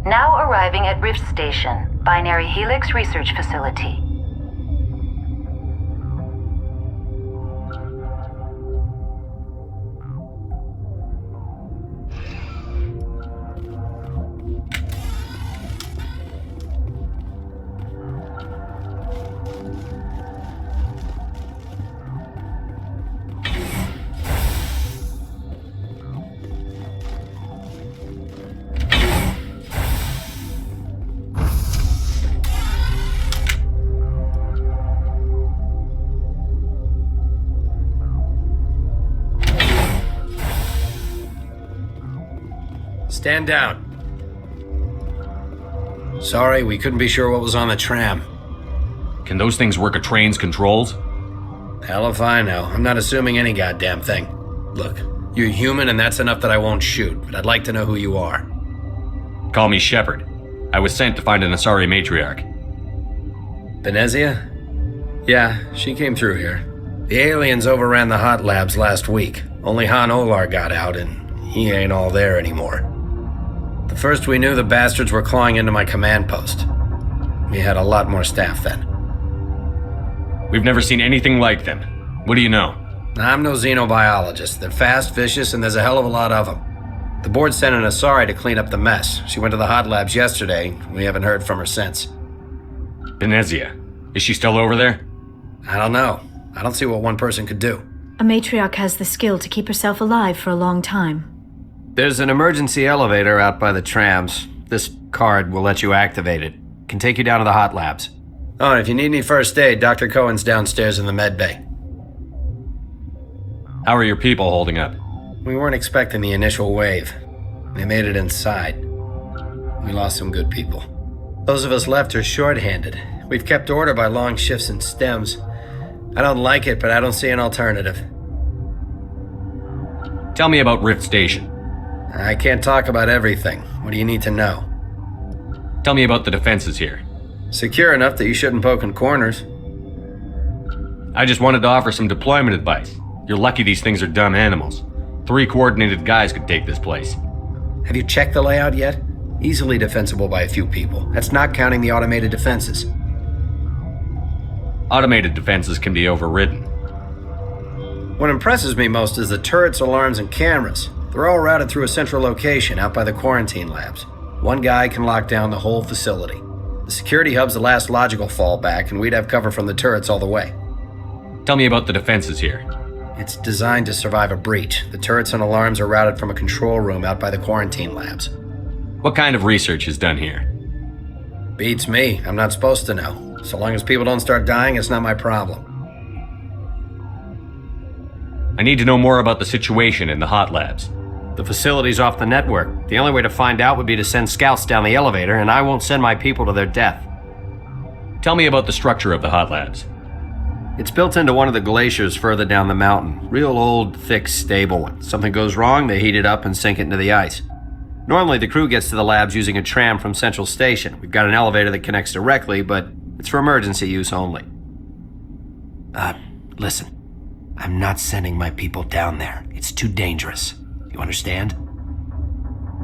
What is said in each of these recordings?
Now arriving at Rift Station, Binary Helix Research Facility. Stand down. Sorry, we couldn't be sure what was on the tram. Can those things work a train's controls? Hell if I know. I'm not assuming any goddamn thing. Look, you're human and that's enough that I won't shoot, but I'd like to know who you are. Call me Shepard. I was sent to find an Asari matriarch. Venezia? Yeah, she came through here. The aliens overran the hot labs last week. Only HUN got out and he ain't all there anymore. The first we knew, the bastards were clawing into my command post. We had a lot more staff then. We've never seen anything like them. What do you know? I'm no xenobiologist. They're fast, vicious, and there's a hell of a lot of them. The board sent an Asari to clean up the mess. She went to the hot labs yesterday. We haven't heard from her since. Venezia. Is she still over there? I don't know. I don't see what one person could do. A matriarch has the skill to keep herself alive for a long time. There's an emergency elevator out by the trams. This card will let you activate it. Can take you down to the hot labs. Oh, and if you need any first aid, Dr. Cohen's downstairs in the med bay. How are your people holding up? We weren't expecting the initial wave. They made it inside. We lost some good people. Those of us left are short-handed. We've kept order by long shifts and stems. I don't like it, but I don't see an alternative. Tell me about Rift Station. I can't talk about everything. What do you need to know? Tell me about the defenses here. Secure enough that you shouldn't poke in corners. I just wanted to offer some deployment advice. You're lucky these things are dumb animals. 3 coordinated guys could take this place. Have you checked the layout yet? Easily defensible by a few people. That's not counting the automated defenses. Automated defenses can be overridden. What impresses me most is the turrets, alarms, and cameras. They're all routed through a central location out by the quarantine labs. One guy can lock down the whole facility. The security hub's the last logical fallback, and we'd have cover from the turrets all the way. Tell me about the defenses here. It's designed to survive a breach. The turrets and alarms are routed from a control room out by the quarantine labs. What kind of research is done here? Beats me. I'm not supposed to know. So long as people don't start dying, it's not my problem. I need to know more about the situation in the hot labs. The facility's off the network. The only way to find out would be to send scouts down the elevator, and I won't send my people to their death. Tell me about the structure of the hot labs. It's built into one of the glaciers further down the mountain. Real old, thick, stable one. Something goes wrong, they heat it up and sink it into the ice. Normally, the crew gets to the labs using a tram from Central Station. We've got an elevator that connects directly, but it's for emergency use only. Listen. I'm not sending my people down there. It's too dangerous. You understand?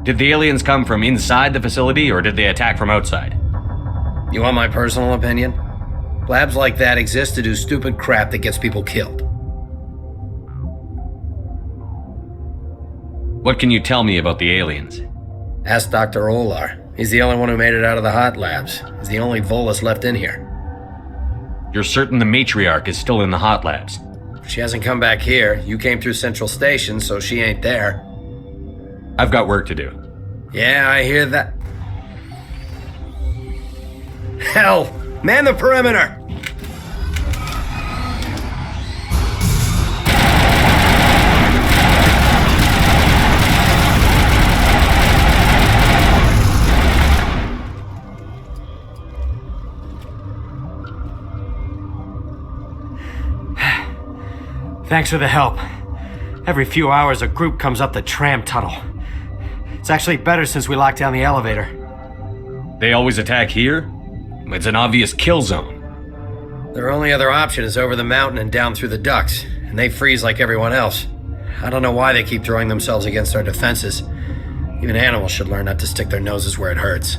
Did the aliens come from inside the facility, or did they attack from outside? You want my personal opinion? Labs like that exist to do stupid crap that gets people killed. What can you tell me about the aliens? Ask Dr. Olar. He's the only one who made it out of the hot labs. He's the only Volus left in here. You're certain the matriarch is still in the hot labs? She hasn't come back here. You came through Central Station, so she ain't there. I've got work to do. Yeah, I hear that. Hell! Man the perimeter! Thanks for the help. Every few hours, a group comes up the tram tunnel. It's actually better since we locked down the elevator. They always attack here? It's an obvious kill zone. Their only other option is over the mountain and down through the ducts, and they freeze like everyone else. I don't know why they keep throwing themselves against our defenses. Even animals should learn not to stick their noses where it hurts.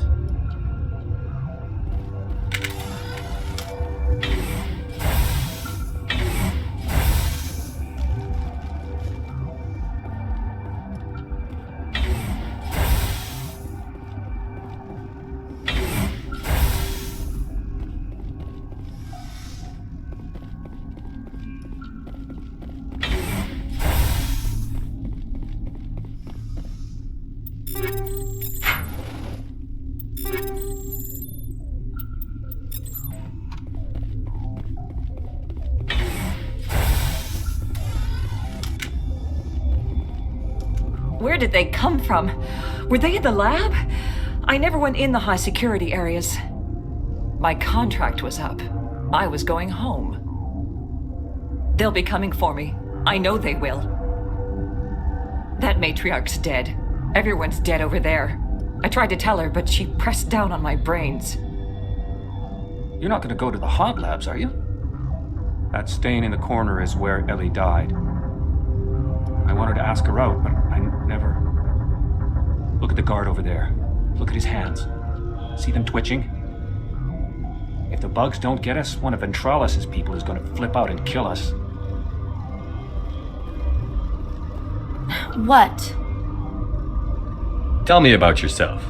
Where did they come from? Were they in the lab? I never went in the high security areas. My contract was up. I was going home. They'll be coming for me. I know they will. That matriarch's dead. Everyone's dead over there. I tried to tell her, but she pressed down on my brains. You're not gonna go to the hot labs, are you? That stain in the corner is where Ellie died. I wanted to ask her out, but I never... Look at the guard over there. Look at his hands. See them twitching? If the bugs don't get us, one of Ventralis' people is gonna flip out and kill us. What? Tell me about yourself.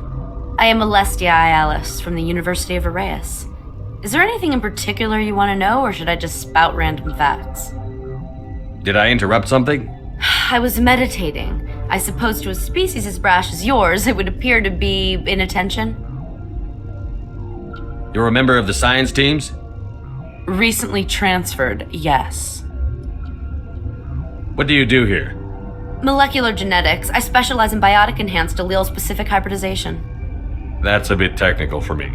I am Alestia Ialis from the University of Arraeus. Is there anything in particular you want to know, or should I just spout random facts? Did I interrupt something? I was meditating. I suppose to a species as brash as yours, it would appear to be inattention. You're a member of the science teams? Recently transferred, yes. What do you do here? Molecular genetics. I specialize in biotic-enhanced allele-specific hybridization. That's a bit technical for me.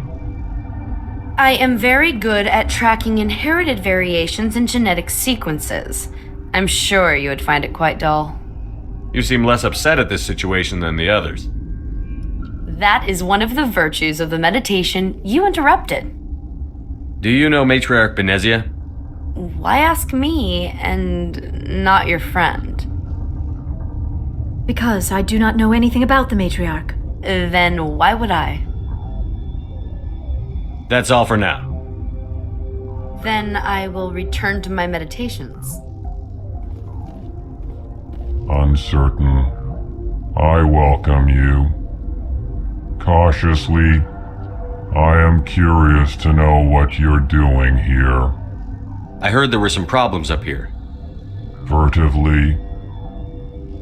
I am very good at tracking inherited variations in genetic sequences. I'm sure you would find it quite dull. You seem less upset at this situation than the others. That is one of the virtues of the meditation you interrupted. Do you know Matriarch Benezia? Why ask me and not your friend? Because I do not know anything about the matriarch. Then why would I? That's all for now. Then I will return to my meditations. Uncertain. I welcome you. Cautiously, I am curious to know what you're doing here. I heard there were some problems up here. Furtively,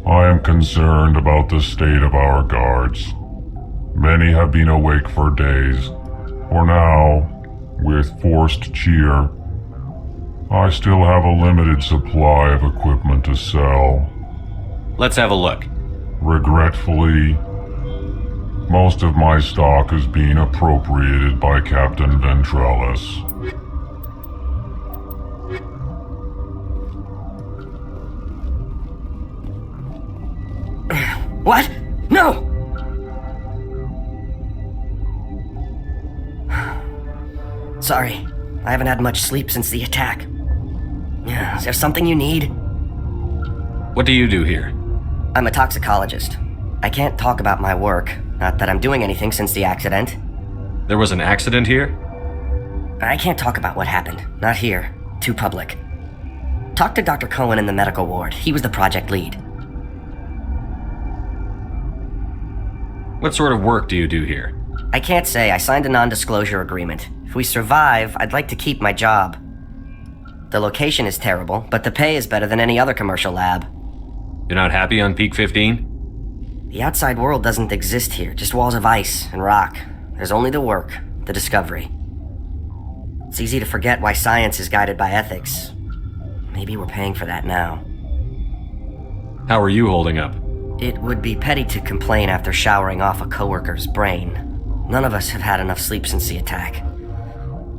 I am concerned about the state of our guards. Many have been awake for days. For now, with forced cheer, I still have a limited supply of equipment to sell. Let's have a look. Regretfully, most of my stock is being appropriated by Captain Ventralis. What? No! Sorry, I haven't had much sleep since the attack. Is there something you need? What do you do here? I'm a toxicologist. I can't talk about my work, not that I'm doing anything since the accident. There was an accident here? I can't talk about what happened, not here, too public. Talk to Dr. Cohen in the medical ward. He was the project lead. What sort of work do you do here? I can't say. I signed a non-disclosure agreement. If we survive, I'd like to keep my job. The location is terrible, but the pay is better than any other commercial lab. You're not happy on Peak 15? The outside world doesn't exist here, just walls of ice and rock. There's only the work, the discovery. It's easy to forget why science is guided by ethics. Maybe we're paying for that now. How are you holding up? It would be petty to complain after showering off a coworker's brain. None of us have had enough sleep since the attack.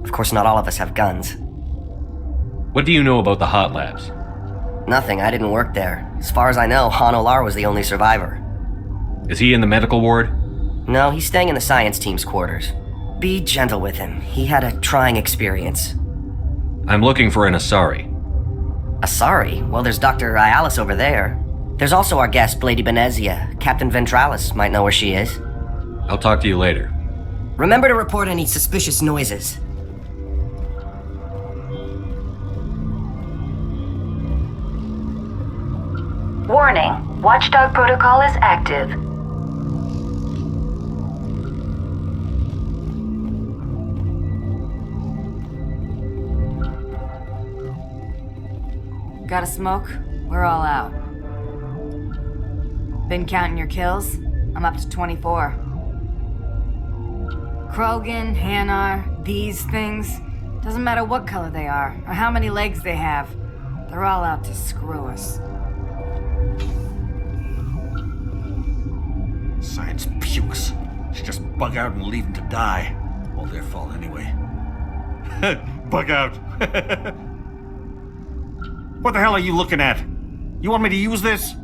Of course, not all of us have guns. What do you know about the hot labs? Nothing, I didn't work there. As far as I know, Han Olar was the only survivor. Is he in the medical ward? No, he's staying in the science team's quarters. Be gentle with him. He had a trying experience. I'm looking for an Asari. Asari? Well, there's Dr. Ialis over there. There's also our guest, Lady Benezia. Captain Ventralis might know where she is. I'll talk to you later. Remember to report any suspicious noises. Warning, Watchdog protocol is active. Got a smoke? We're all out. Been counting your kills? I'm up to 24. Krogan, Hanar, these things. Doesn't matter what color they are, or how many legs they have. They're all out to screw us. Science pukes. Should just bug out and leave them to die. All their fault anyway. Bug out. What the hell are you looking at? You want me to use this?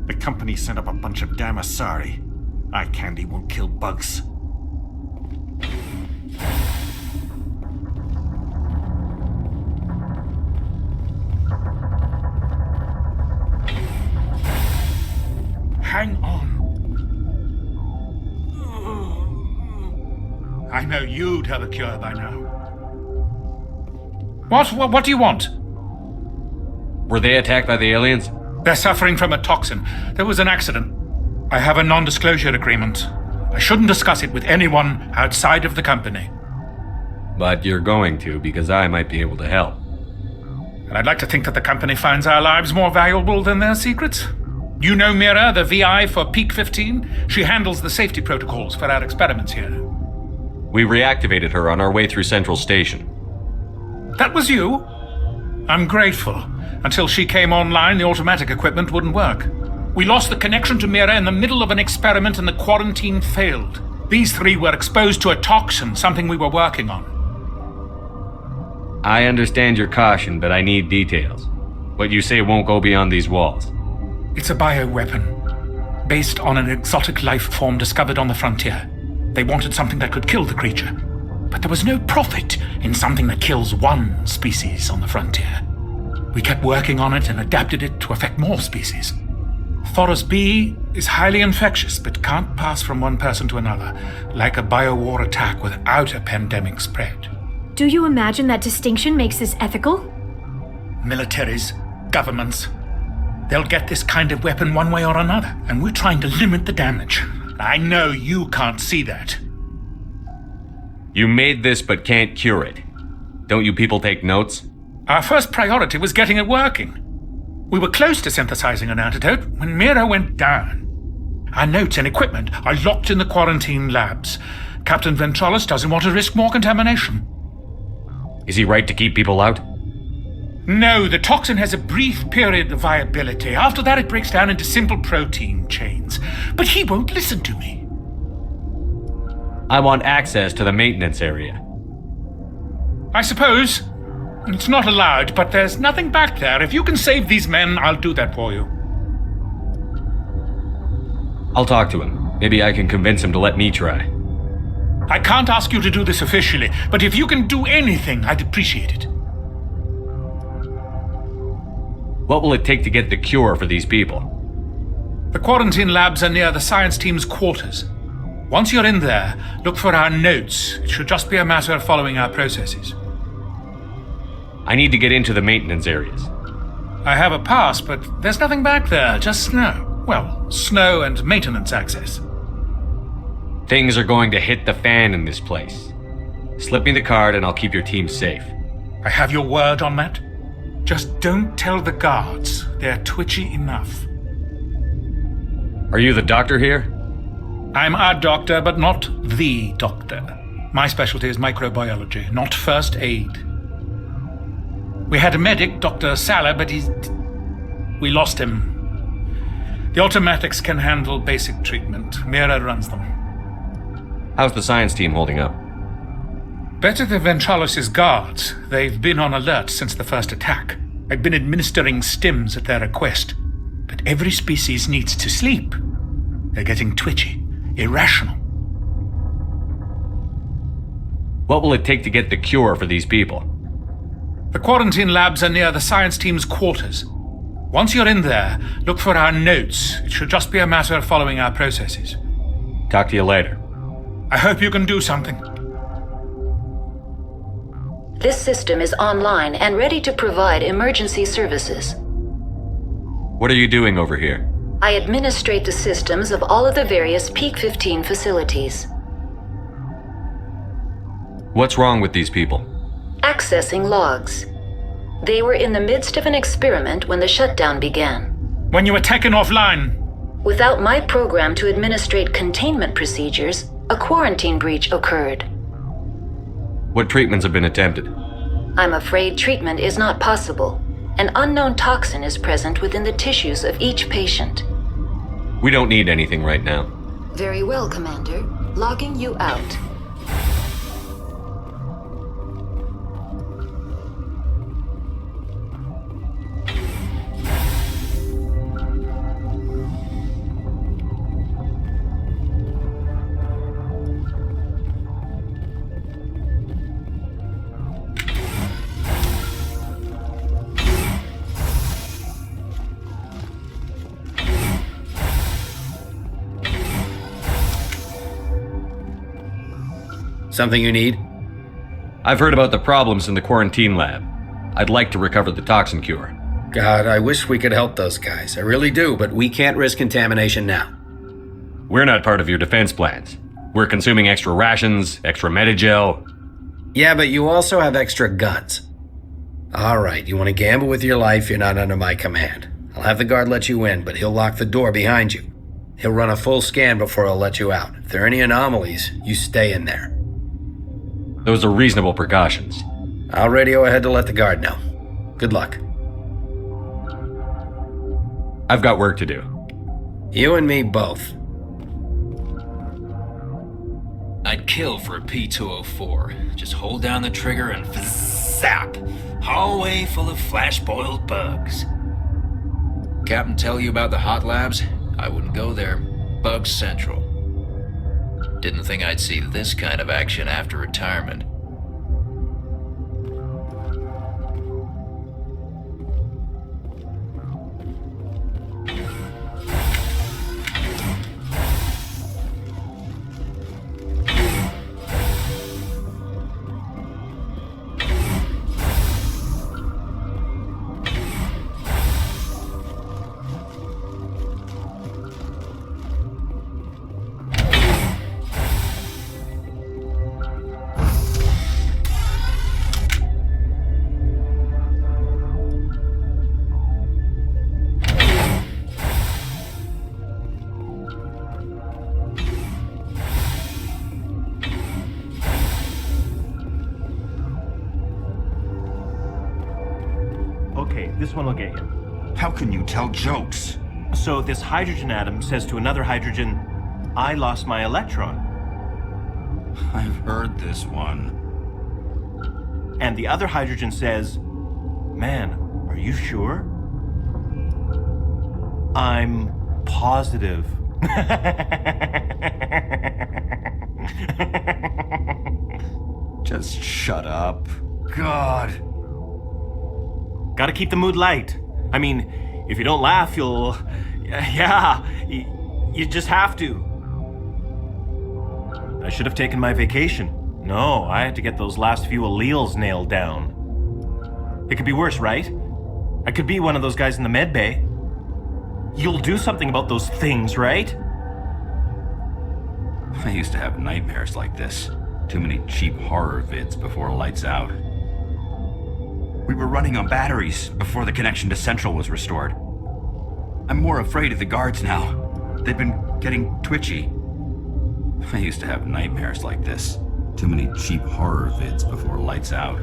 The company sent up a bunch of damn Asari. Eye candy won't kill bugs. Hang on. I know you'd have a cure by now. What do you want? Were they attacked by the aliens? They're suffering from a toxin. There was an accident. I have a non-disclosure agreement. I shouldn't discuss it with anyone outside of the company. But you're going to, because I might be able to help. And I'd like to think that the company finds our lives more valuable than their secrets. You know Mira, the VI for Peak 15? She handles the safety protocols for our experiments here. We reactivated her on our way through Central Station. That was you? I'm grateful. Until she came online, the automatic equipment wouldn't work. We lost the connection to Mira in the middle of an experiment and the quarantine failed. These three were exposed to a toxin, something we were working on. I understand your caution, but I need details. What you say won't go beyond these walls. It's a bioweapon, based on an exotic life form discovered on the frontier. They wanted something that could kill the creature. But there was no profit in something that kills one species on the frontier. We kept working on it and adapted it to affect more species. Thoros B is highly infectious, but can't pass from one person to another, like a biowar attack without a pandemic spread. Do you imagine that distinction makes this ethical? Militaries, governments, they'll get this kind of weapon one way or another, and we're trying to limit the damage. I know you can't see that. You made this but can't cure it. Don't you people take notes? Our first priority was getting it working. We were close to synthesizing an antidote when Mira went down. Our notes and equipment are locked in the quarantine labs. Captain Ventralis doesn't want to risk more contamination. Is he right to keep people out? No, the toxin has a brief period of viability. After that, it breaks down into simple protein chains. But he won't listen to me. I want access to the maintenance area. I suppose. It's not allowed, but there's nothing back there. If you can save these men, I'll do that for you. I'll talk to him. Maybe I can convince him to let me try. I can't ask you to do this officially, but if you can do anything, I'd appreciate it. What will it take to get the cure for these people? The quarantine labs are near the science team's quarters. Once you're in there, look for our notes. It should just be a matter of following our processes. I need to get into the maintenance areas. I have a pass, but there's nothing back there, just snow. Well, snow and maintenance access. Things are going to hit the fan in this place. Slip me the card and I'll keep your team safe. I have your word on that. Just don't tell the guards. They're twitchy enough. Are you the doctor here? I'm a doctor, but not the doctor. My specialty is microbiology, not first aid. We had a medic, Dr. Salah, but we lost him. The automatics can handle basic treatment. Mira runs them. How's the science team holding up? Better than Ventralis' guards. They've been on alert since the first attack. I've been administering stims at their request. But every species needs to sleep. They're getting twitchy, irrational. What will it take to get the cure for these people? The quarantine labs are near the science team's quarters. Once you're in there, look for our notes. It should just be a matter of following our processes. Talk to you later. I hope you can do something. This system is online and ready to provide emergency services. What are you doing over here? I administrate the systems of all of the various Peak 15 facilities. What's wrong with these people? Accessing logs. They were in the midst of an experiment when the shutdown began. When you were taken offline. Without my program to administrate containment procedures, a quarantine breach occurred. What treatments have been attempted? I'm afraid treatment is not possible. An unknown toxin is present within the tissues of each patient. We don't need anything right now. Very well, Commander. Logging you out. Something you need? I've heard about the problems in the quarantine lab. I'd like to recover the toxin cure. God, I wish we could help those guys. I really do, but we can't risk contamination now. We're not part of your defense plans. We're consuming extra rations, extra Medigel. Yeah, but you also have extra guns. All right, you want to gamble with your life, you're not under my command. I'll have the guard let you in, but he'll lock the door behind you. He'll run a full scan before he'll let you out. If there are any anomalies, you stay in there. Those are reasonable precautions. I'll radio ahead to let the guard know. Good luck. I've got work to do. You and me both. I'd kill for a P-204. Just hold down the trigger and zap! Hallway full of flash-boiled bugs. Captain tell you about the hot labs? I wouldn't go there. Bugs Central. Didn't think I'd see this kind of action after retirement. Okay, this one will get you. How can you tell jokes? So this hydrogen atom says to another hydrogen, I lost my electron. I've heard this one. And the other hydrogen says, man, are you sure? I'm positive. Just shut up. God. Gotta keep the mood light. I mean, if you don't laugh, you'll... Yeah, you just have to. I should have taken my vacation. No, I had to get those last few alleles nailed down. It could be worse, right? I could be one of those guys in the med bay. You'll do something about those things, right? I used to have nightmares like this. Too many cheap horror vids before lights out. We were running on batteries before the connection to Central was restored. I'm more afraid of the guards now. They've been getting twitchy. I used to have nightmares like this. Too many cheap horror vids before lights out.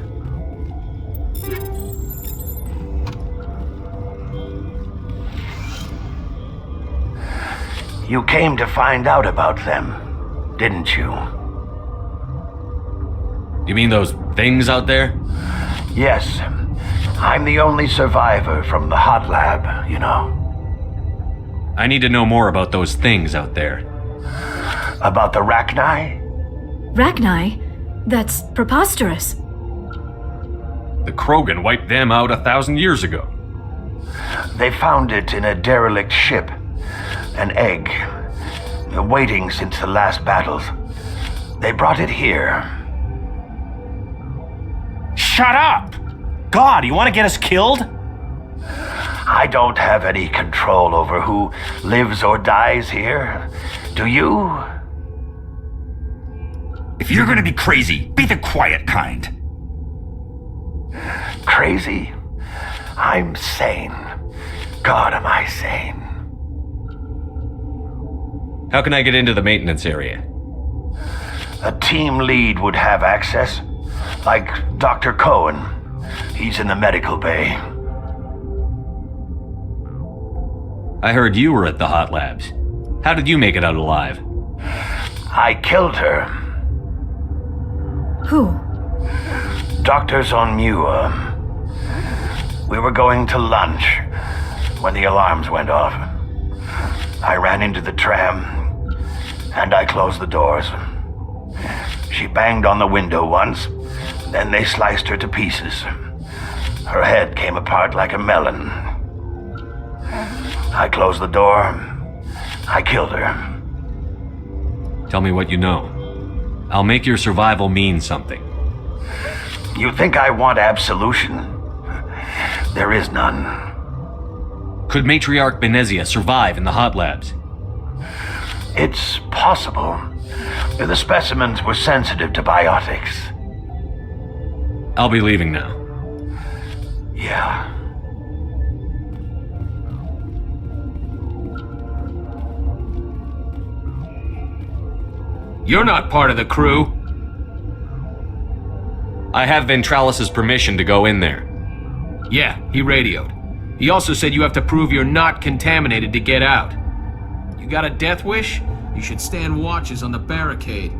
You came to find out about them, didn't you? You mean those things out there? Yes. I'm the only survivor from the hot lab, you know. I need to know more about those things out there. About the Rachni? Rachni? That's preposterous. The Krogan wiped them out 1,000 years ago. They found it in a derelict ship. An egg. Waiting since the last battles. They brought it here. Shut up! God, you want to get us killed? I don't have any control over who lives or dies here. Do you? If you're gonna be crazy, be the quiet kind. Crazy? I'm sane. God, am I sane. How can I get into the maintenance area? A team lead would have access. Like Dr. Cohen. He's in the medical bay. I heard you were at the hot labs. How did you make it out alive? I killed her. Who? Doctors on Muir. We were going to lunch when the alarms went off. I ran into the tram, and I closed the doors. She banged on the window once, then they sliced her to pieces. Her head came apart like a melon. I closed the door. I killed her. Tell me what you know. I'll make your survival mean something. You think I want absolution? There is none. Could Matriarch Benezia survive in the hot labs? It's possible. The specimens were sensitive to biotics. I'll be leaving now. Yeah. You're not part of the crew. I have Ventralis's permission to go in there. Yeah, he radioed. He also said you have to prove you're not contaminated to get out. You got a death wish? You should stand watches on the barricade.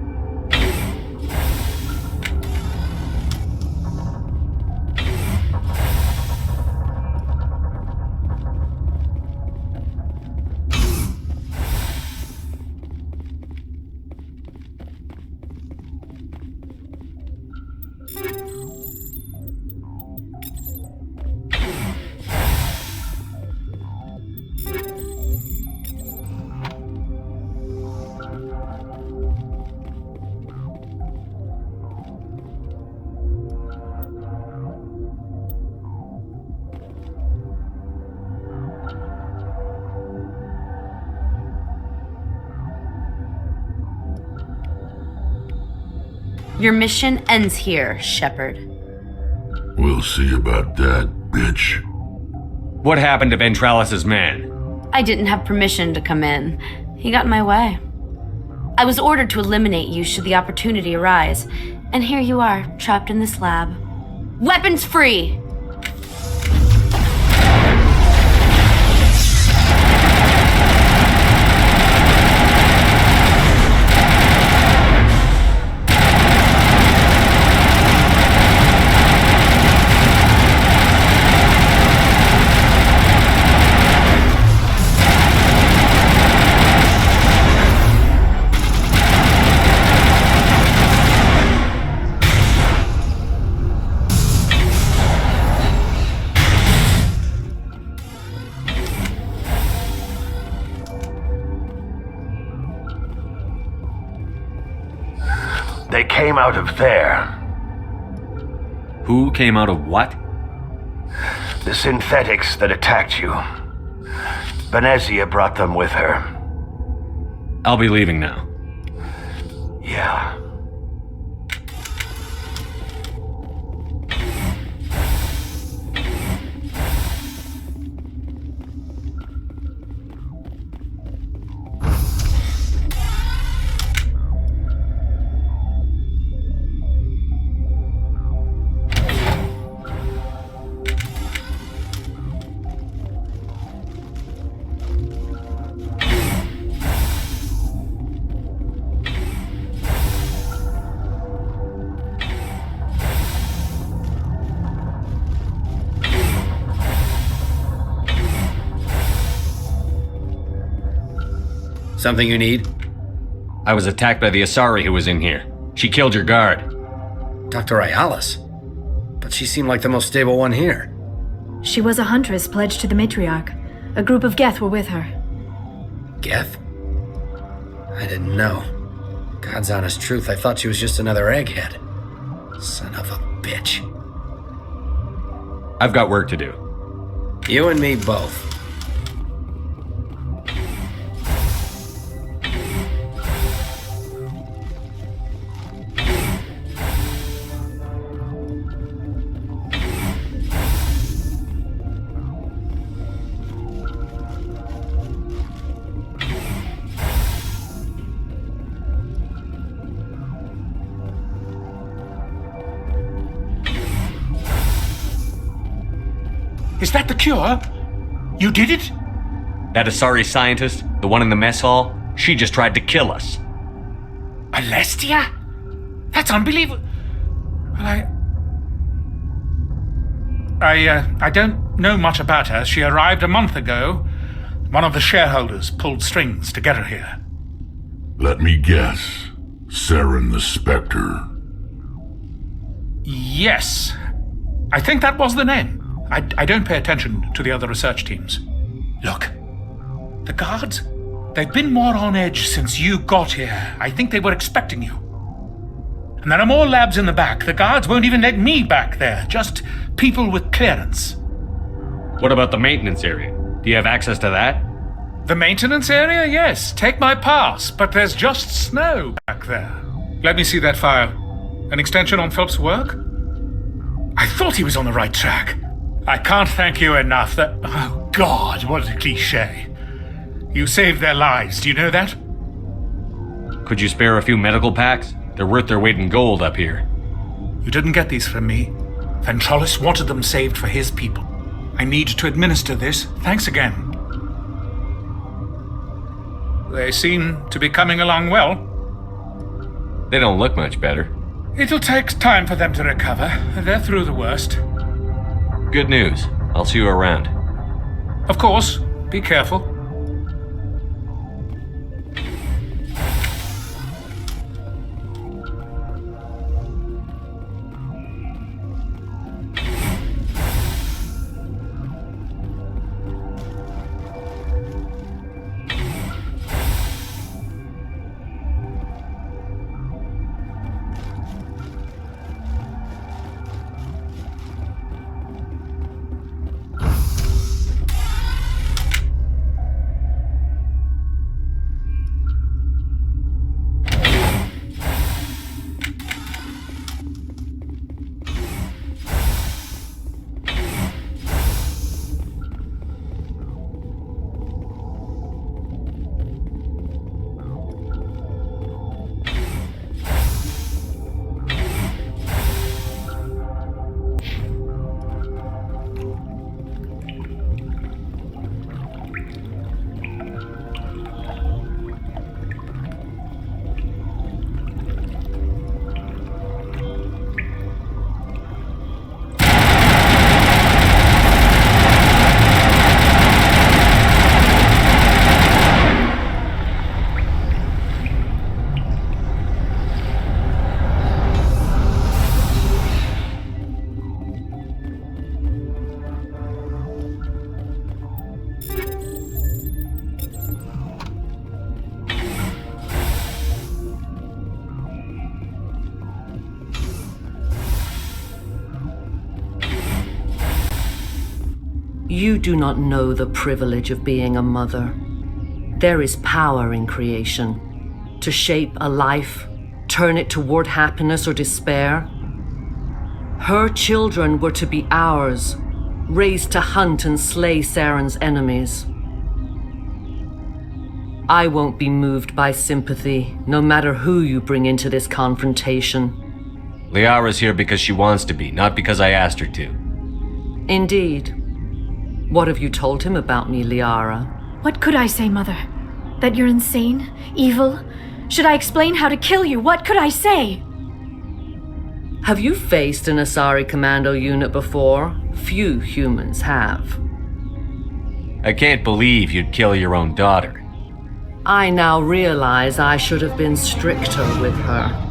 Your mission ends here, Shepard. We'll see about that, bitch. What happened to Ventralis's man? I didn't have permission to come in. He got in my way. I was ordered to eliminate you should the opportunity arise, and here you are, trapped in this lab. Weapons free! They came out of there. Who came out of what? The synthetics that attacked you. Benezia brought them with her. I'll be leaving now. Yeah. Something you need? I was attacked by the Asari who was in here. She killed your guard. Dr. Ayalis? But she seemed like the most stable one here. She was a huntress pledged to the matriarch. A group of Geth were with her. Geth? I didn't know. God's honest truth, I thought she was just another egghead. Son of a bitch. I've got work to do. You and me both. Is that the cure? You did it? That Asari scientist, the one in the mess hall, she just tried to kill us. Alestia? That's unbelievable. Well, I don't know much about her. She arrived a month ago. One of the shareholders pulled strings to get her here. Let me guess. Saren the Spectre. Yes. I think that was the name. I don't pay attention to the other research teams. Look, the guards, they've been more on edge since you got here. I think they were expecting you. And there are more labs in the back. The guards won't even let me back there, just people with clearance. What about the maintenance area? Do you have access to that? The maintenance area? Yes, take my pass, but there's just snow back there. Let me see that file. An extension on Phelps' work? I thought he was on the right track. I can't thank you enough that... Oh, God, what a cliché. You saved their lives, do you know that? Could you spare a few medical packs? They're worth their weight in gold up here. You didn't get these from me. Ventrolis wanted them saved for his people. I need to administer this. Thanks again. They seem to be coming along well. They don't look much better. It'll take time for them to recover. They're through the worst. Good news. I'll see you around. Of course. Be careful. You do not know the privilege of being a mother. There is power in creation. To shape a life, turn it toward happiness or despair. Her children were to be ours, raised to hunt and slay Saren's enemies. I won't be moved by sympathy, no matter who you bring into this confrontation. Liara's here because she wants to be, not because I asked her to. Indeed. What have you told him about me, Liara? What could I say, Mother? That you're insane? Evil? Should I explain how to kill you? What could I say? Have you faced an Asari commando unit before? Few humans have. I can't believe you'd kill your own daughter. I now realize I should have been stricter with her.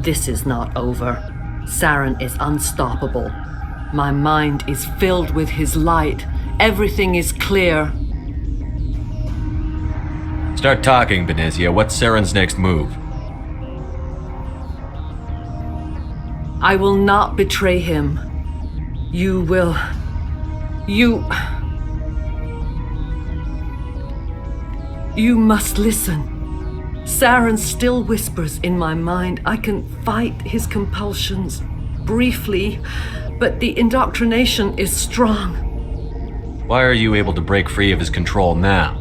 This is not over. Saren is unstoppable. My mind is filled with his light. Everything is clear. Start talking, Benezia. What's Saren's next move? I will not betray him. You will... You must listen. Saren still whispers in my mind. I can fight his compulsions briefly, but the indoctrination is strong. Why are you able to break free of his control now?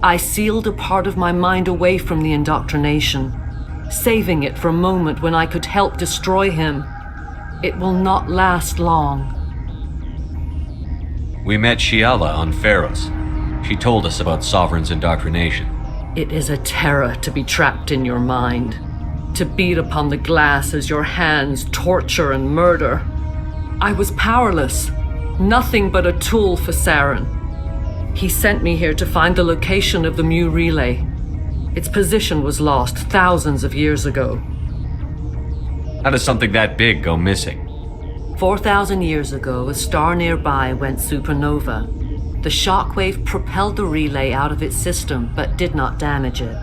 I sealed a part of my mind away from the indoctrination, saving it for a moment when I could help destroy him. It will not last long. We met Shiala on Pharos. She told us about Sovereign's indoctrination. It is a terror to be trapped in your mind, to beat upon the glass as your hands torture and murder. I was powerless, nothing but a tool for Saren. He sent me here to find the location of the Mu relay. Its position was lost thousands of years ago. How does something that big go missing? 4,000 years ago, a star nearby went supernova. The shockwave propelled the relay out of its system, but did not damage it.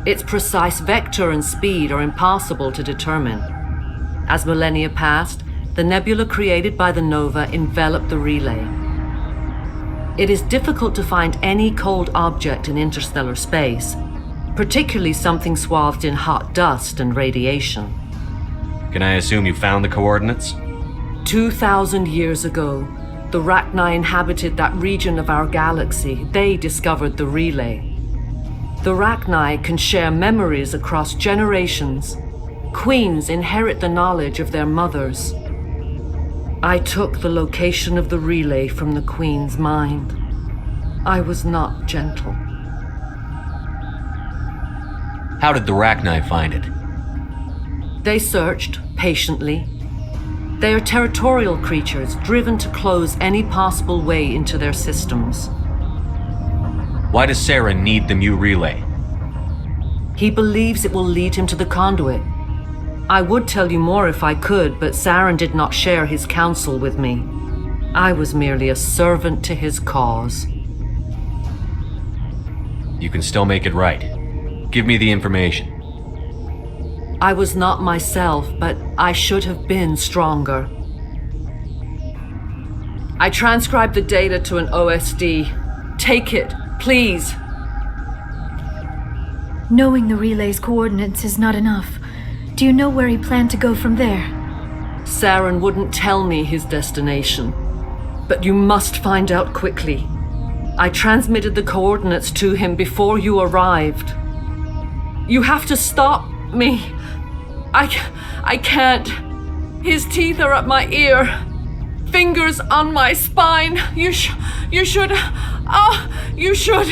Its precise vector and speed are impossible to determine. As millennia passed, the nebula created by the nova enveloped the relay. It is difficult to find any cold object in interstellar space, particularly something swathed in hot dust and radiation. Can I assume you found the coordinates? 2,000 years ago, the Rachni inhabited that region of our galaxy. They discovered the relay. The Rachni can share memories across generations. Queens inherit the knowledge of their mothers. I took the location of the relay from the Queen's mind. I was not gentle. How did the Rachni find it? They searched patiently. They are territorial creatures driven to close any possible way into their systems. Why does Saren need the Mu relay? He believes it will lead him to the conduit. I would tell you more if I could, but Saren did not share his counsel with me. I was merely a servant to his cause. You can still make it right. Give me the information. I was not myself, but I should have been stronger. I transcribed the data to an OSD. Take it, please. Knowing the relay's coordinates is not enough. Do you know where he planned to go from there? Saren wouldn't tell me his destination, but you must find out quickly. I transmitted the coordinates to him before you arrived. You have to stop me. I can't. His teeth are at my ear. Fingers on my spine. You should. Oh, you should.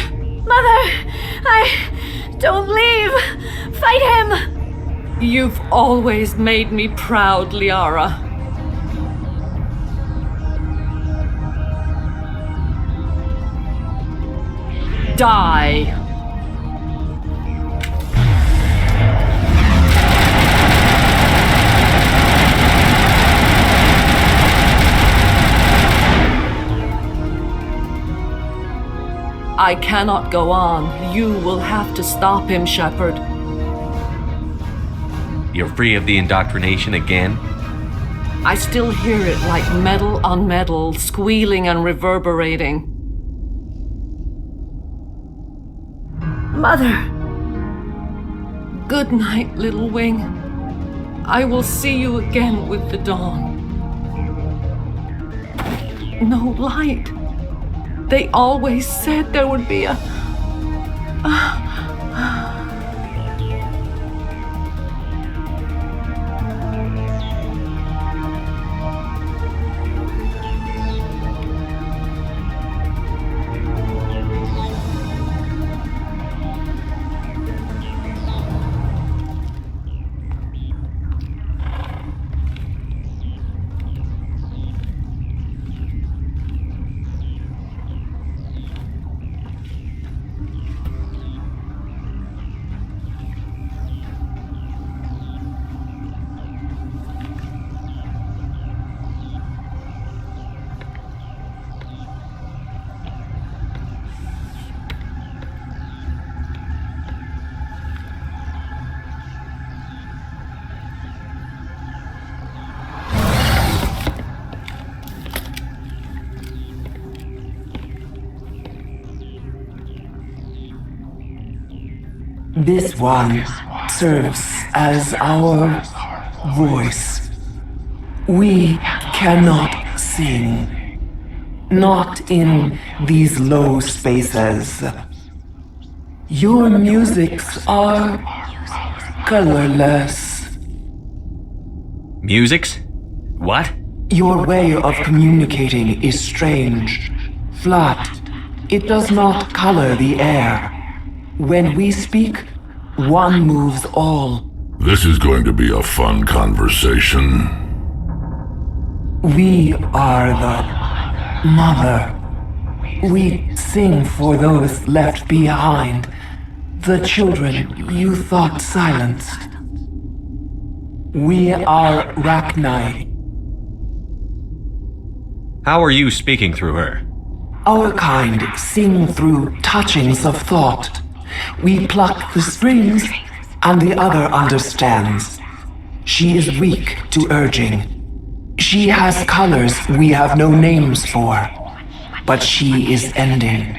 Mother, don't leave. Fight him. You've always made me proud, Liara. Die. I cannot go on. You will have to stop him, Shepard. You're free of the indoctrination again? I still hear it like metal on metal, squealing and reverberating. Mother! Good night, little wing. I will see you again with the dawn. No light. They always said there would be a... This one serves as our voice. We cannot sing. Not in these low spaces. Your musics are colorless. Musics? What? Your way of communicating is strange, flat. It does not color the air. When we speak, one moves all. This is going to be a fun conversation. We are the mother. We sing for those left behind. The children you thought silenced. We are Rachni. How are you speaking through her? Our kind sing through touchings of thought. We pluck the strings, and the other understands. She is weak to urging. She has colors we have no names for. But she is ending.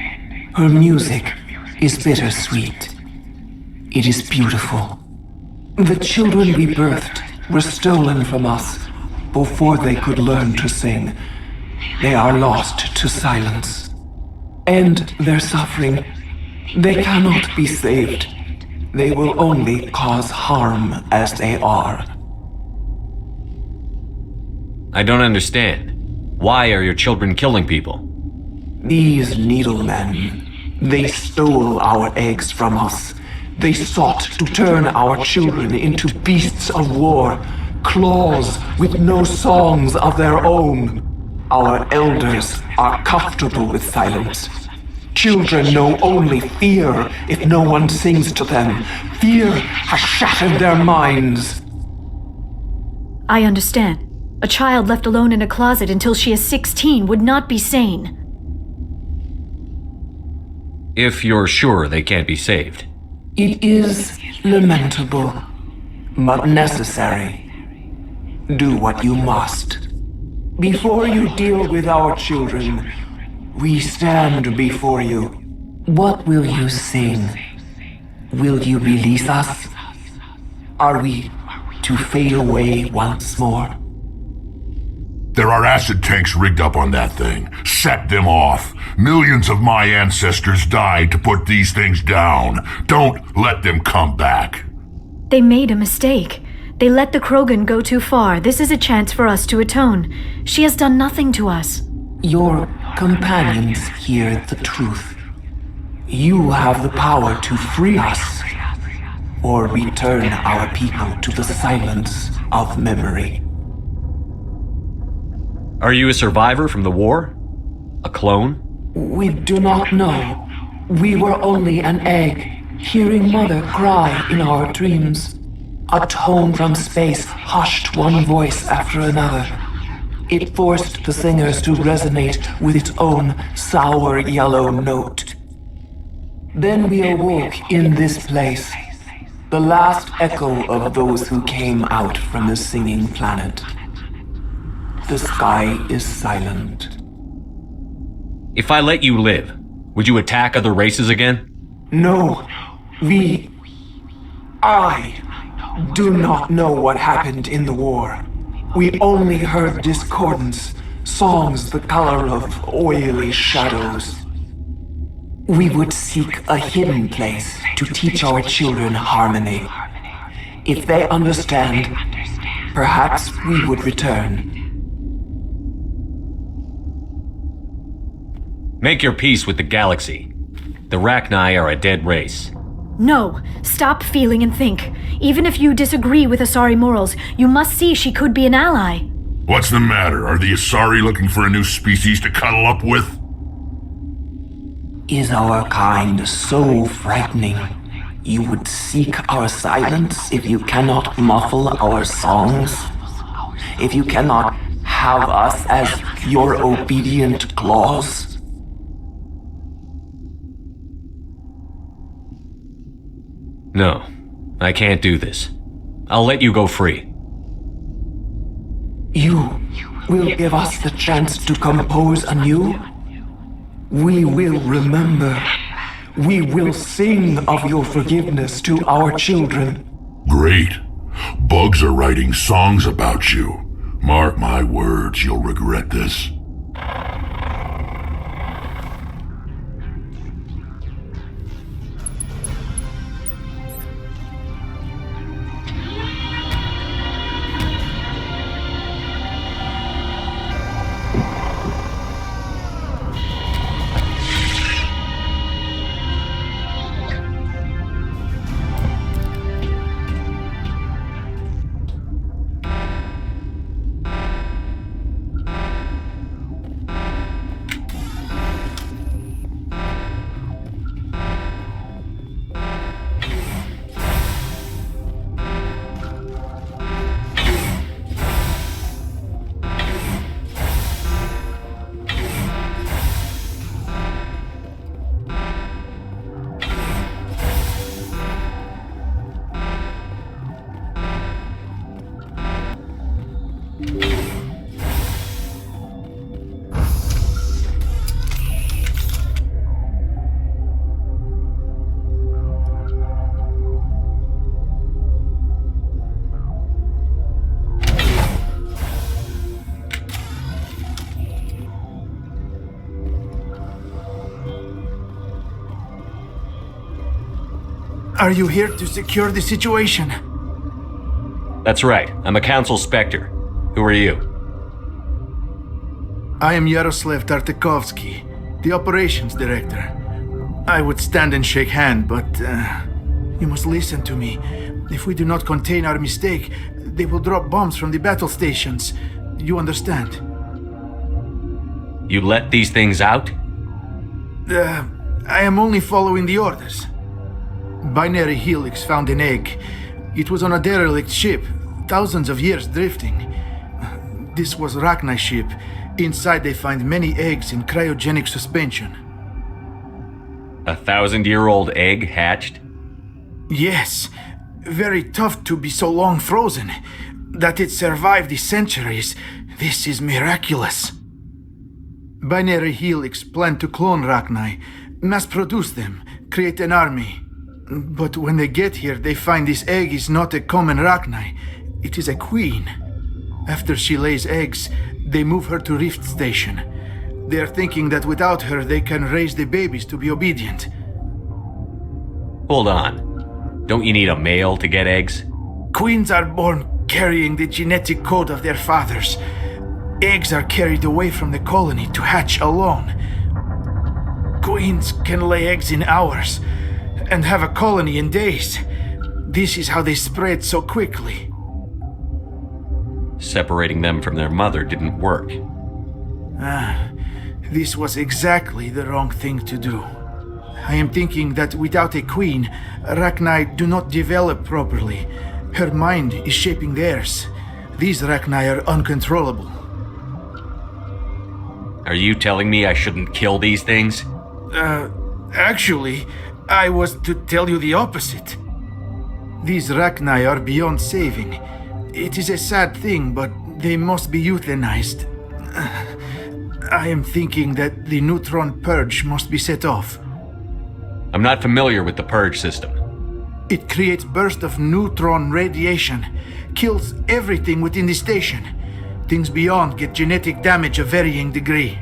Her music is bittersweet. It is beautiful. The children we birthed were stolen from us before they could learn to sing. They are lost to silence. And their suffering, they cannot be saved. They will only cause harm as they are. I don't understand. Why are your children killing people? These needlemen, they stole our eggs from us. They sought to turn our children into beasts of war, claws with no songs of their own. Our elders are comfortable with silence. Children know only fear if no one sings to them. Fear has shattered their minds. I understand. A child left alone in a closet until she is 16 would not be sane. If you're sure they can't be saved. It is lamentable, but necessary. Do what you must. Before you deal with our children, we stand before you. What will you sing? Will you release us? Are we to fade away once more? There are acid tanks rigged up on that thing. Set them off. Millions of my ancestors died to put these things down. Don't let them come back. They made a mistake. They let the Krogan go too far. This is a chance for us to atone. She has done nothing to us. Your companions hear the truth. You have the power to free us, or return our people to the silence of memory. Are you a survivor from the war? A clone? We do not know. We were only an egg, hearing Mother cry in our dreams. A tone from space hushed one voice after another. It forced the singers to resonate with its own sour yellow note. Then we awoke in this place, the last echo of those who came out from the singing planet. The sky is silent. If I let you live, would you attack other races again? No, I do not know what happened in the war. We only heard discordance, songs the color of oily shadows. We would seek a hidden place to teach our children harmony. If they understand, perhaps we would return. Make your peace with the galaxy. The Rachni are a dead race. No, stop feeling and think. Even if you disagree with Asari morals, you must see she could be an ally. What's the matter? Are the Asari looking for a new species to cuddle up with? Is our kind so frightening? You would seek our silence if you cannot muffle our songs? If you cannot have us as your obedient claws? No, I can't do this. I'll let you go free. You will give us the chance to compose anew? We will remember. We will sing of your forgiveness to our children. Great. Bugs are writing songs about you. Mark my words, you'll regret this. Are you here to secure the situation? That's right. I'm a Council Spectre. Who are you? I am Yaroslav Tartakovsky, the Operations Director. I would stand and shake hand, but you must listen to me. If we do not contain our mistake, they will drop bombs from the battle stations. You understand? You let these things out? I am only following the orders. Binary Helix found an egg. It was on a derelict ship, thousands of years drifting. This was Rachni's ship. Inside they find many eggs in cryogenic suspension. 1,000-year-old egg hatched? Yes. Very tough to be so long frozen. That it survived the centuries. This is miraculous. Binary Helix planned to clone Rachni, mass-produce them, create an army. But when they get here, they find this egg is not a common Rachni. It is a queen. After she lays eggs, they move her to Rift Station. They are thinking that without her, they can raise the babies to be obedient. Hold on. Don't you need a male to get eggs? Queens are born carrying the genetic code of their fathers. Eggs are carried away from the colony to hatch alone. Queens can lay eggs in hours and have a colony in days. This is how they spread so quickly. Separating them from their mother didn't work. This was exactly the wrong thing to do. I am thinking that without a queen, Rachni do not develop properly. Her mind is shaping theirs. These Rachni are uncontrollable. Are you telling me I shouldn't kill these things? Actually, I was to tell you the opposite. These Rachni are beyond saving. It is a sad thing, but they must be euthanized. I am thinking that the neutron purge must be set off. I'm not familiar with the purge system. It creates bursts of neutron radiation, kills everything within the station. Things beyond get genetic damage of varying degree.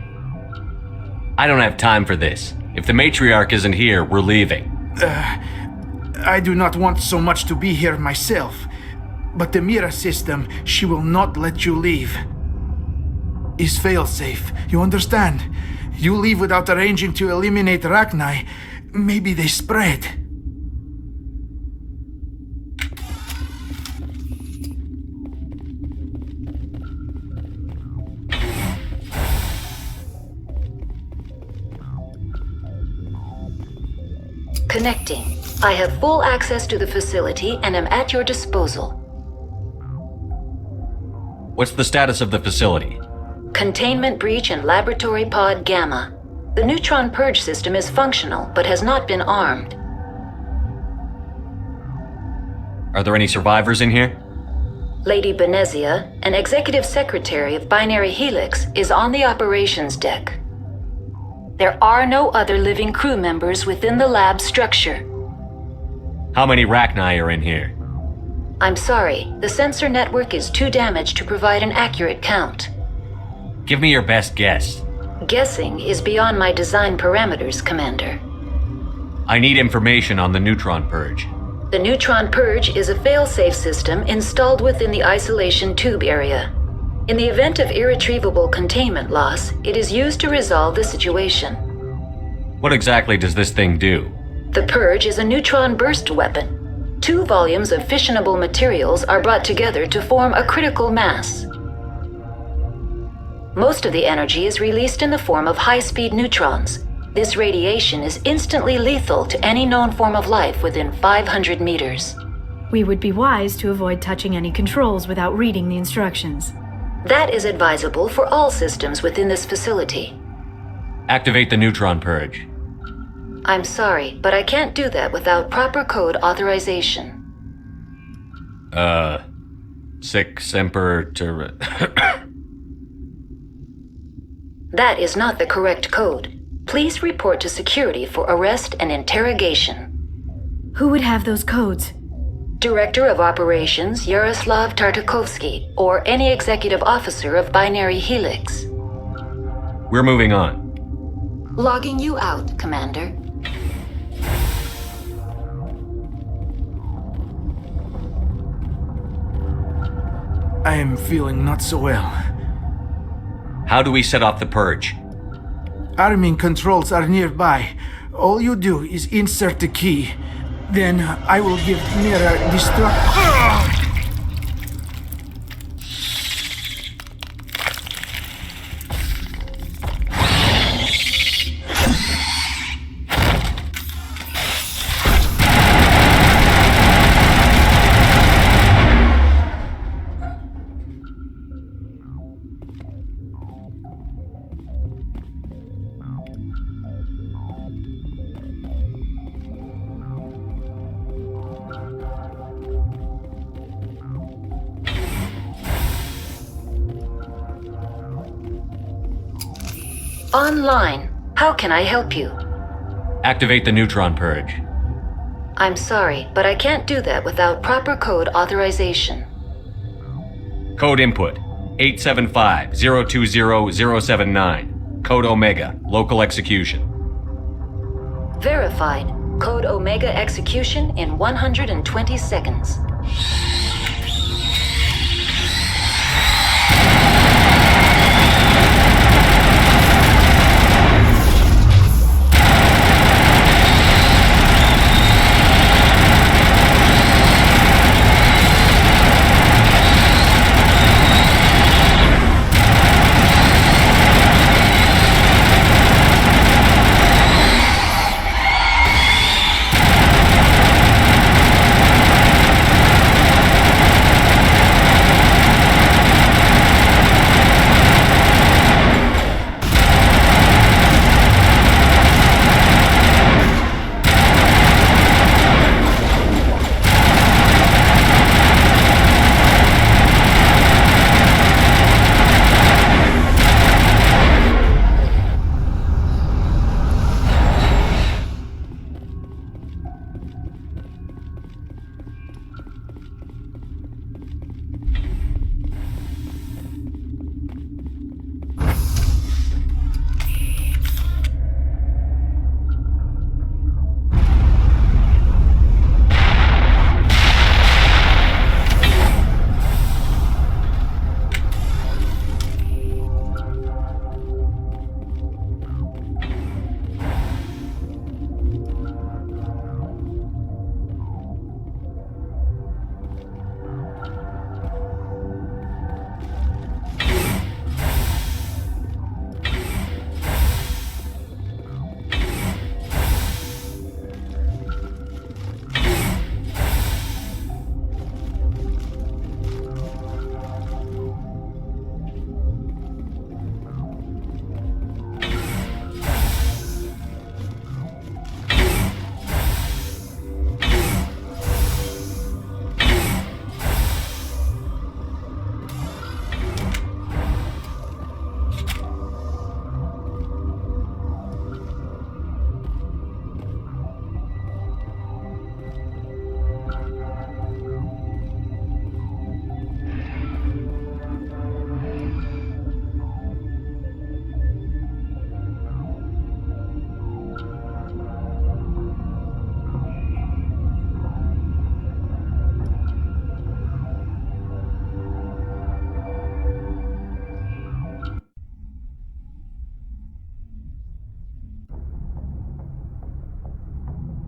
I don't have time for this. If the matriarch isn't here, we're leaving. I do not want so much to be here myself, but the Mira system, she will not let you leave. Is fail-safe, you understand? You leave without arranging to eliminate Rachni, maybe they spread. Connecting. I have full access to the facility and am at your disposal. What's the status of the facility? Containment breach in Laboratory Pod Gamma. The neutron purge system is functional, but has not been armed. Are there any survivors in here? Lady Benezia, an executive secretary of Binary Helix, is on the operations deck. There are no other living crew members within the lab structure. How many Rachni are in here? I'm sorry, the sensor network is too damaged to provide an accurate count. Give me your best guess. Guessing is beyond my design parameters, Commander. I need information on the neutron purge. The neutron purge is a fail-safe system installed within the isolation tube area. In the event of irretrievable containment loss, it is used to resolve the situation. What exactly does this thing do? The purge is a neutron burst weapon. 2 volumes of fissionable materials are brought together to form a critical mass. Most of the energy is released in the form of high-speed neutrons. This radiation is instantly lethal to any known form of life within 500 meters. We would be wise to avoid touching any controls without reading the instructions. That is advisable for all systems within this facility. Activate the neutron purge. I'm sorry, but I can't do that without proper code authorization. Sic semper ter... That is not the correct code. Please report to security for arrest and interrogation. Who would have those codes? Director of Operations Yaroslav Tartakovsky, or any executive officer of Binary Helix. We're moving on. Logging you out, Commander. I am feeling not so well. How do we set off the purge? Arming controls are nearby. All you do is insert the key. Then I will give Mira destruct. Online. How can I help you? Activate the neutron purge. I'm sorry, but I can't do that without proper code authorization. Code input 875-020-079. Code Omega. Local execution. Verified. Code Omega execution in 120 seconds.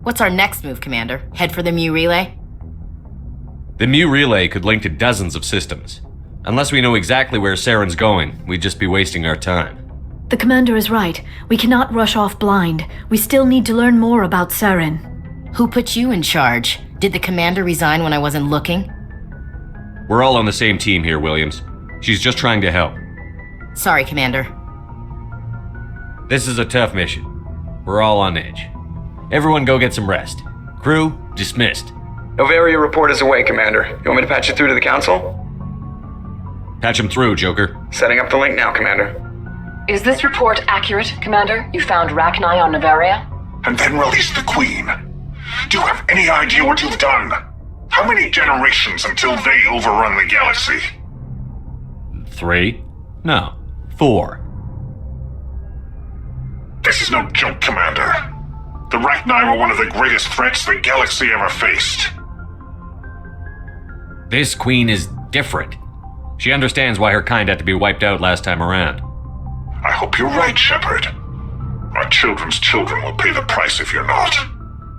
What's our next move, Commander? Head for the Mu relay? The Mu relay could link to dozens of systems. Unless we know exactly where Saren's going, we'd just be wasting our time. The commander is right. We cannot rush off blind. We still need to learn more about Saren. Who put you in charge? Did the commander resign when I wasn't looking? We're all on the same team here, Williams. She's just trying to help. Sorry, Commander. This is a tough mission. We're all on edge. Everyone go get some rest. Crew, dismissed. Noveria report is away, Commander. You want me to patch it through to the Council? Patch him through, Joker. Setting up the link now, Commander. Is this report accurate, Commander? You found Rachni on Noveria? And then released the Queen. Do you have any idea what you've done? How many generations until they overrun the galaxy? 3? No, 4. This is no joke, Commander. The Rachni were one of the greatest threats the galaxy ever faced. This Queen is different. She understands why her kind had to be wiped out last time around. I hope you're right, Shepard. Our children's children will pay the price if you're not.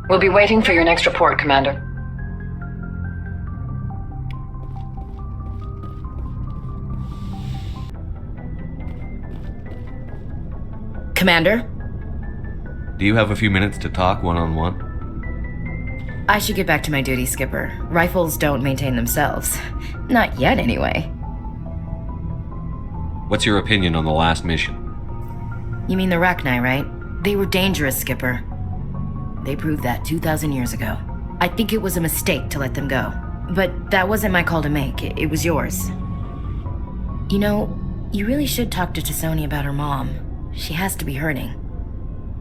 We'll be waiting for your next report, Commander. Commander? Do you have a few minutes to talk one-on-one? I should get back to my duty, Skipper. Rifles don't maintain themselves. Not yet, anyway. What's your opinion on the last mission? You mean the Rachni, right? They were dangerous, Skipper. They proved that 2,000 years ago. I think it was a mistake to let them go. But that wasn't my call to make. It was yours. You know, you really should talk to T'Soni about her mom. She has to be hurting.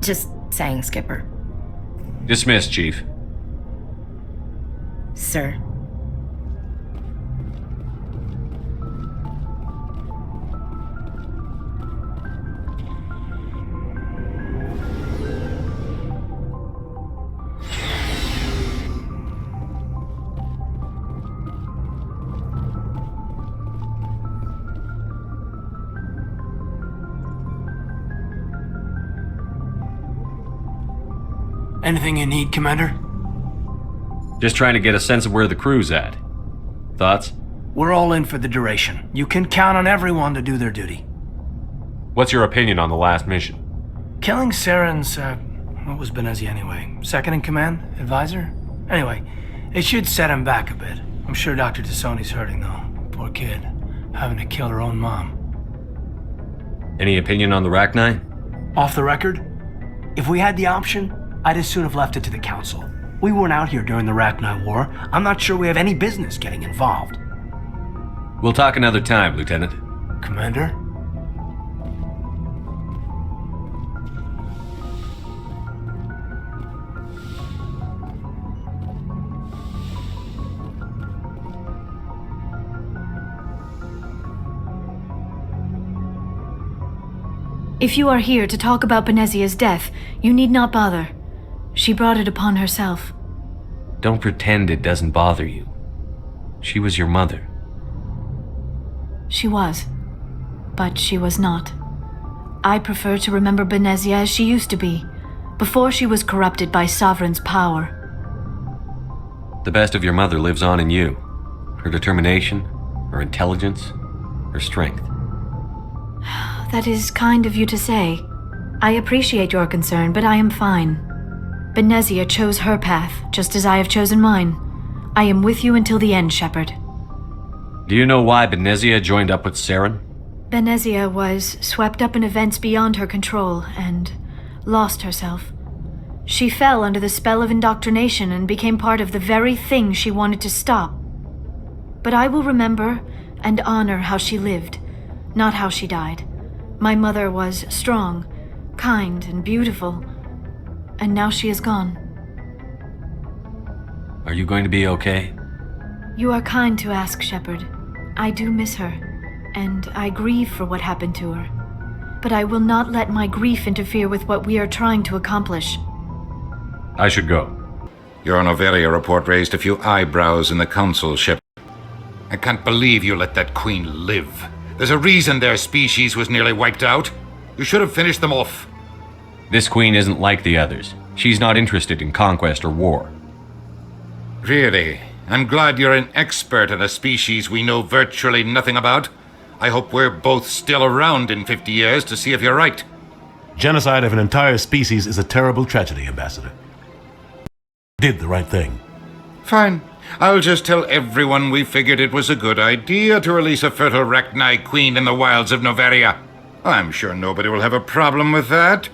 Just saying, Skipper. Dismissed, Chief. Sir. Anything you need, Commander? Just trying to get a sense of where the crew's at. Thoughts? We're all in for the duration. You can count on everyone to do their duty. What's your opinion on the last mission? Killing Saren's, what was Benezia anyway? Second in command? Advisor? Anyway, it should set him back a bit. I'm sure Dr. T'Soni's hurting, though. Poor kid. Having to kill her own mom. Any opinion on the Rachni? Off the record? If we had the option, I'd as soon have left it to the Council. We weren't out here during the Rachni War. I'm not sure we have any business getting involved. We'll talk another time, Lieutenant. Commander? If you are here to talk about Benezia's death, you need not bother. She brought it upon herself. Don't pretend it doesn't bother you. She was your mother. She was. But she was not. I prefer to remember Benezia as she used to be, before she was corrupted by Sovereign's power. The best of your mother lives on in you. Her determination, her intelligence, her strength. That is kind of you to say. I appreciate your concern, but I am fine. Benezia chose her path, just as I have chosen mine. I am with you until the end, Shepard. Do you know why Benezia joined up with Saren? Benezia was swept up in events beyond her control and lost herself. She fell under the spell of indoctrination and became part of the very thing she wanted to stop. But I will remember and honor how she lived, not how she died. My mother was strong, kind, and beautiful, and now she is gone. Are you going to be okay? You are kind to ask, Shepard. I do miss her, and I grieve for what happened to her. But I will not let my grief interfere with what we are trying to accomplish. I should go. Your Noveria report raised a few eyebrows in the Council, Shepard. I can't believe you let that Queen live. There's a reason their species was nearly wiped out. You should have finished them off. This Queen isn't like the others. She's not interested in conquest or war. Really? I'm glad you're an expert on a species we know virtually nothing about. I hope we're both still around in 50 years to see if you're right. Genocide of an entire species is a terrible tragedy, Ambassador. Did the right thing. Fine. I'll just tell everyone we figured it was a good idea to release a fertile Rachni queen in the wilds of Noveria. I'm sure nobody will have a problem with that.